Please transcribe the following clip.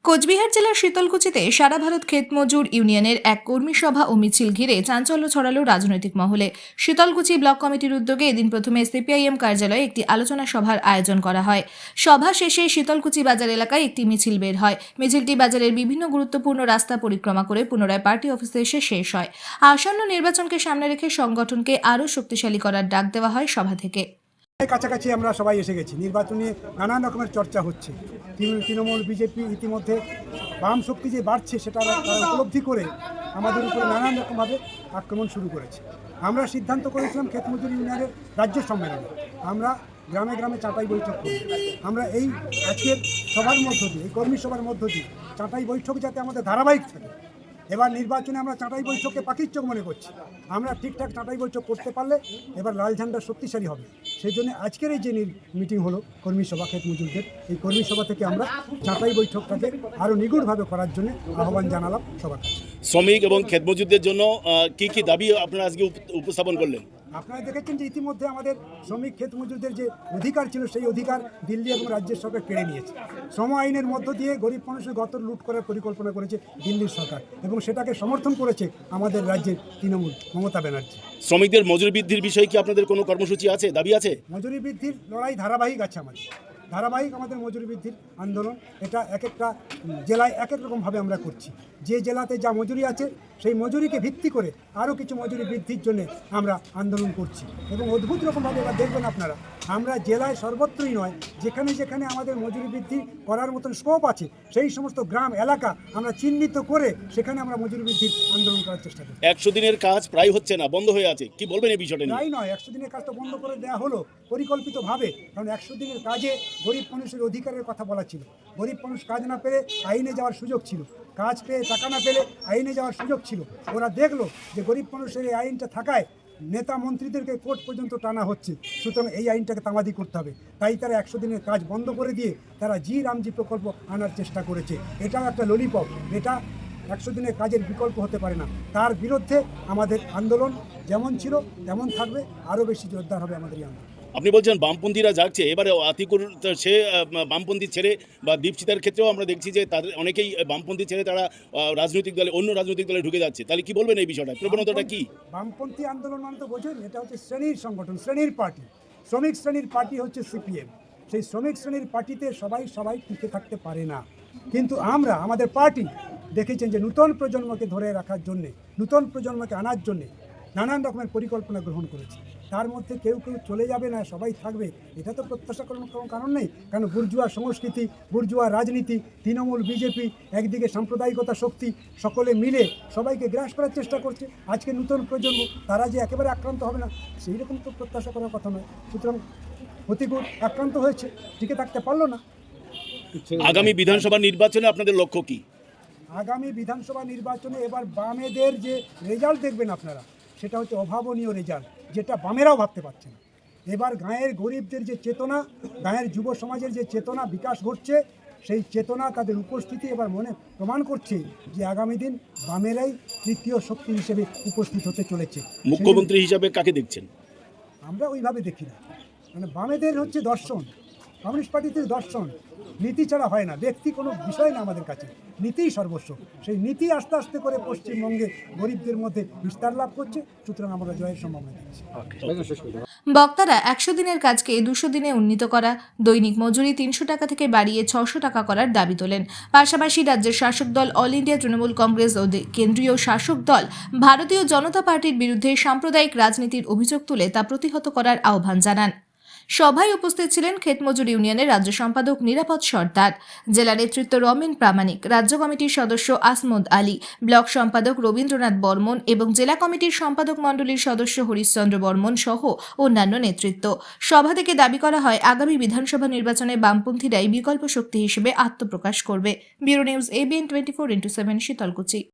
কোচবিহার জেলার শীতলকুচিতে সারা ভারত ক্ষেত মজুর ইউনিয়নের এক কর্মী সভা ও মিছিল ঘিরে চাঞ্চল্য ছড়ালো রাজনৈতিক মহলে। শীতলকুচি ব্লক কমিটির উদ্যোগে এদিন প্রথমে সিপিআইএম কার্যালয়ে একটি আলোচনা সভার আয়োজন করা হয়। সভা শেষে শীতলকুচি বাজার এলাকায় একটি মিছিল বের হয়। মিছিলটি বাজারের বিভিন্ন গুরুত্বপূর্ণ রাস্তা পরিক্রমা করে পুনরায় পার্টি অফিসে এসে শেষ হয়। আসন্ন নির্বাচনকে সামনে রেখে সংগঠনকে আরও শক্তিশালী করার ডাক দেওয়া হয় সভা থেকে। কাছাকাছি আমরা সবাই এসে গেছি। নির্বাচনে নানান রকমের চর্চা হচ্ছে। তৃণমূল বিজেপি ইতিমধ্যে বাম শক্তি যে বাড়ছে সেটা তারা উপলব্ধি করে আমাদের উপরে নানান রকমভাবে আক্রমণ শুরু করেছে। আমরা সিদ্ধান্ত করেছিলাম ক্ষেত মজুর ইউনিয়নের রাজ্য সম্মেলনে আমরা গ্রামে গ্রামে চাঁটাই বৈঠক করি। আমরা এই আজকের সভার মধ্য দিয়ে, এই কর্মী সভার মধ্য দিয়ে চাঁটাই বৈঠক যাতে আমাদের ধারাবাহিক থাকে। এবার নির্বাচনে আমরা চাঁটাই বৈঠককে পাখির চোখ মনে করছি। আমরা ঠিকঠাক চাঁটাই বৈঠক করতে পারলে এবার লাল ঝান্ডা শক্তিশালী হবে। সেই জন্য আজকের এই যে মিটিং হলো কর্মী সভা ক্ষেত মজুরদের, এই কর্মী সভা থেকে আমরা চাঁটাই বৈঠকটাকে আরও নিগুড়ভাবে করার জন্য আহ্বান জানালাম সবার কাছে। শ্রমিক এবং ক্ষেত মজুরদের জন্য কি কি দাবি আপনারা আজকে উপস্থাপন করলেন? আপনারা দেখেছেন যে ইতিমধ্যে আমাদের শ্রমিক ক্ষেত মজুরদের যে অধিকার ছিল সেই অধিকার দিল্লি এবং রাজ্যের সরকার কেড়ে নিয়েছে। শ্রম আইনের মধ্য দিয়ে গরিব মানুষের গত লুট করার পরিকল্পনা করেছে দিল্লির সরকার এবং সেটাকে সমর্থন করেছে আমাদের রাজ্যের তৃণমূল মমতা ব্যানার্জি। শ্রমিকদের মজুরি বৃদ্ধির বিষয়ে কি আপনাদের কোনো কর্মসূচি আছে, দাবি আছে? মজুরি বৃদ্ধির লড়াই ধারাবাহিক আছে আমাদের মজুরি বৃদ্ধির আন্দোলন। এটা এক একটা জেলায় এক এক রকমভাবে আমরা করছি। যে জেলাতে যা মজুরি আছে সেই মজুরিকে ভিত্তি করে আরও কিছু মজুরি বৃদ্ধির জন্য আমরা আন্দোলন করছি এবং অদ্ভুত রকমভাবে এবার দেখবেন আপনারা, আমরা জেলায় সর্বত্রই নয়, যেখানে যেখানে আমাদের মজুরি বৃদ্ধি করার মতন স্কোপ আছে সেই সমস্ত গ্রাম এলাকা আমরা চিহ্নিত করে সেখানে আমরা মজুরি বৃদ্ধির আন্দোলন করার চেষ্টা করি। 100 দিনের কাজ প্রায় হচ্ছে না, বন্ধ হয়ে আছে, কি বলবেন এই বিষয়টা নিয়ে? প্রায় নয়, 100 দিনের কাজ তো বন্ধ করে দেওয়া হলো পরিকল্পিতভাবে, কারণ 100 দিনের কাজে গরিব মানুষের অধিকারের কথা বলা ছিল। গরিব মানুষ কাজ না পেলে আইনে যাওয়ার সুযোগ ছিল, কাজ পেয়ে টাকা না পেলে আইনে যাওয়ার সুযোগ ছিল। ওরা দেখলো যে গরিব মানুষের এই আইনটা থাকায় নেতা মন্ত্রীদেরকে কোর্ট পর্যন্ত টানা হচ্ছে, সুতরাং এই আইনটাকে তামাদি করতে হবে। তাই তারা 100 দিনের কাজ বন্ধ করে দিয়ে তারা জি রামজি প্রকল্প আনার চেষ্টা করেছে। এটাও একটা ললিপপ, এটা 100 দিনের কাজের বিকল্প হতে পারে না। তার বিরুদ্ধে আমাদের আন্দোলন যেমন ছিল তেমন থাকবে, আরও বেশি জোরদার হবে আমাদের এই আন্দোলন। আপনি বলছেন বামপন্থীরা জাগছে, এবারে আতিকুর সে বামপন্থী ছেড়ে বা দীপশিতার ক্ষেত্রেও আমরা দেখছি যে তাদের অনেকেই বামপন্থী ছেড়ে তারা রাজনৈতিক দলে, অন্য রাজনৈতিক দলে ঢুকে যাচ্ছে। তাহলে কি বলবেন এই বিষয়টা, প্রবণতাটা কি? বামপন্থী আন্দোলন মানে তো বোঝেন, এটা হচ্ছে শ্রেণীর সংগঠন, শ্রেণীর পার্টি। শ্রমিক শ্রেণীর পার্টি হচ্ছে সিপিএম। সেই শ্রমিক শ্রেণীর পার্টিতে সবাই টিকে থাকতে পারে না। কিন্তু আমরা আমাদের পার্টি দেখেছেন যে নূতন প্রজন্মকে ধরে রাখার জন্যে, নূতন প্রজন্মকে আনার জন্যে নানান রকমের পরিকল্পনা গ্রহণ করেছে। তার মধ্যে কেউ চলে যাবে না, সবাই থাকবে, এটা তো প্রত্যাশা করার কোনো কারণ নেই। কারণ বুর্জুয়া সংস্কৃতি, বুর্জুয়া রাজনীতি, তৃণমূল বিজেপি, একদিকে সাম্প্রদায়িকতা শক্তি, সকলে মিলে সবাইকে গ্রাস করার চেষ্টা করছে। আজকে নূতন প্রজন্ম তারা যে একেবারে আক্রান্ত হবে না সেই রকম তো প্রত্যাশা করার কথা নয়। সুতরাং প্রতিকূল আক্রান্ত হয়েছে, টিকে থাকতে পারলো না। আগামী বিধানসভা নির্বাচনে আপনাদের লক্ষ্য কি? আগামী বিধানসভা নির্বাচনে এবার বামেদের যে রেজাল্ট দেখবেন আপনারা, সেটা হচ্ছে অভাবনীয় রেজাল্ট, যেটা বামেরাও ভাবতে পারছে না। এবার গাঁয়ের গরিবদের যে চেতনা, গাঁয়ের যুব সমাজের যে চেতনা বিকাশ ঘটছে, সেই চেতনা তাদের উপস্থিতি এবার মনে প্রমাণ করছে যে আগামী দিন বামেরাই তৃতীয় শক্তি হিসেবে উপস্থিত হতে চলেছে। মুখ্যমন্ত্রী হিসাবে কাকে দেখছেন? আমরা ওইভাবে দেখি না, মানে বামেদের হচ্ছে দর্শন, কমিউনিস্ট পার্টিতে দর্শন, নীতি ছাড়া হয় না, ব্যক্তি কোনো বিষয় না আমাদের কাছে, নীতিই সর্বস্ব। সেই নীতি আস্তে আস্তে করে পশ্চিমবঙ্গে গরিবদের মধ্যে বিস্তার লাভ করছে, সুতরাং আমরা জয়ের সম্ভাবনা দিচ্ছি। বক্তারা 100 দিনের কাজকে 200 দিনে উন্নীত করা, দৈনিক মজুরি 300 টাকা থেকে বাড়িয়ে 600 টাকা করার দাবি তোলেন। পাশাপাশি রাজ্যের শাসক দল অল ইন্ডিয়া তৃণমূল কংগ্রেস ও কেন্দ্রীয় শাসক দল ভারতীয় জনতা পার্টির বিরুদ্ধে সাম্প্রদায়িক রাজনীতির অভিযোগ তুলে তা প্রতিহত করার আহ্বান জানান। সভায় উপস্থিত ছিলেন ক্ষেতমজুর ইউনিয়নের রাজ্য সম্পাদক নিরাপদ সর্দার, জেলা নেতৃত্ব রমেন প্রামাণিক, রাজ্য কমিটির সদস্য আসমদ আলী, ব্লক সম্পাদক রবীন্দ্রনাথ বর্মন এবং জেলা কমিটির সম্পাদক মণ্ডলীর সদস্য হরিশ্চন্দ্র বর্মন সহ অন্যান্য নেতৃত্ব। সভা থেকে দাবি করা হয় আগামী বিধানসভা নির্বাচনে বামপন্থীরাই বিকল্প শক্তি হিসেবে আত্মপ্রকাশ করবে। Bureau news ABN 24x7 Sitalkuchi.